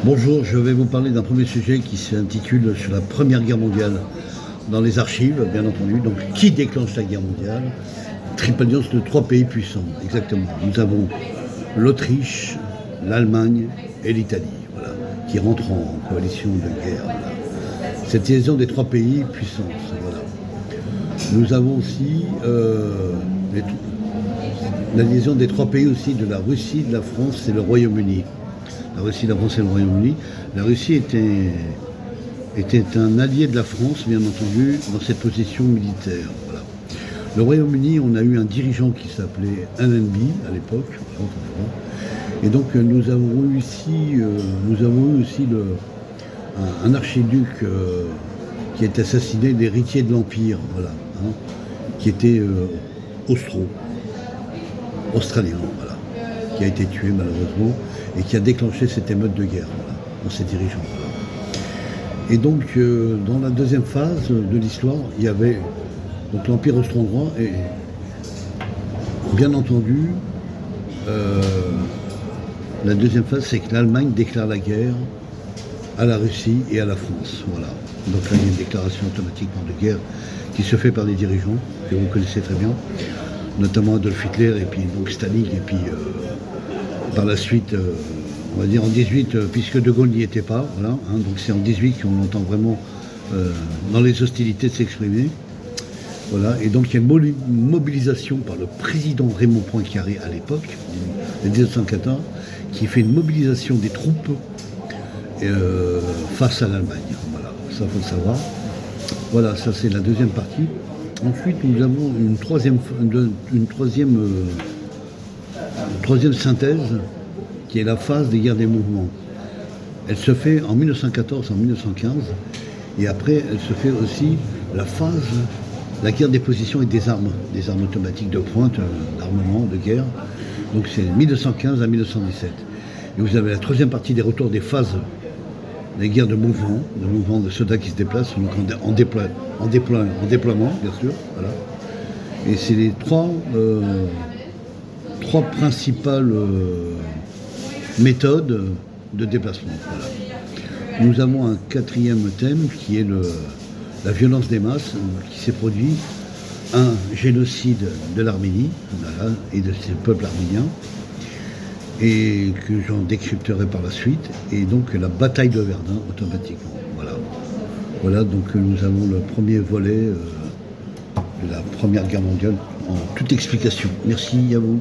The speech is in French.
Bonjour, je vais vous parler d'un premier sujet qui s'intitule sur la Première Guerre mondiale dans les archives, bien entendu. Donc, qui déclenche la guerre mondiale? Triple alliance de trois pays puissants, exactement. Nous avons l'Autriche, l'Allemagne et l'Italie, voilà, qui rentrent en coalition de guerre. Voilà. Cette liaison des trois pays puissance, voilà. Nous avons aussi la liaison des trois pays aussi de la Russie, de la France et le Royaume-Uni. La Russie, la France et le Royaume-Uni. La Russie était un allié de la France, bien entendu, dans cette position militaire. Voilà. Le Royaume-Uni, on a eu un dirigeant qui s'appelait Allenby à l'époque, et donc nous avons eu aussi un archiduc qui est assassiné, l'héritier de l'Empire, voilà, hein, qui était australien, voilà, qui a été tué malheureusement et qui a déclenché cette émeute de guerre, voilà, dans ses dirigeants. Voilà. Et donc, dans la deuxième phase de l'histoire, il y avait donc l'Empire austro-hongrois et, bien entendu, la deuxième phase, c'est que l'Allemagne déclare la guerre à la Russie et à la France. Voilà. Donc là, il y a une déclaration automatiquement de guerre qui se fait par des dirigeants que vous connaissez très bien, notamment Adolf Hitler et puis donc Staline et puis par la suite, on va dire en 18, puisque De Gaulle n'y était pas, voilà, hein, donc c'est en 18 qu'on entend vraiment dans les hostilités de s'exprimer. Voilà, et donc il y a une mobilisation par le président Raymond Poincaré à l'époque, en 1914, qui fait une mobilisation des troupes face à l'Allemagne. Voilà, ça faut le savoir. Voilà, ça c'est la deuxième partie. Ensuite, nous avons une troisième synthèse, qui est la phase des guerres des mouvements. Elle se fait en 1914, en 1915, et après, elle se fait aussi la guerre des positions et des armes automatiques de pointe, d'armement, de guerre. Donc c'est 1915 à 1917. Et vous avez la troisième partie des retours des phases des guerres de mouvement de soldats qui se déplacent, donc en déploiement, bien sûr. Voilà. Et c'est les trois principales méthodes de déplacement. Voilà. Nous avons un quatrième thème qui est la violence des masses qui s'est produit, un génocide de l'Arménie, voilà, et de ces peuples arméniens, et que j'en décrypterai par la suite, et donc la bataille de Verdun automatiquement. Voilà, donc nous avons le premier volet de la Première Guerre mondiale en toute explication. Merci à vous.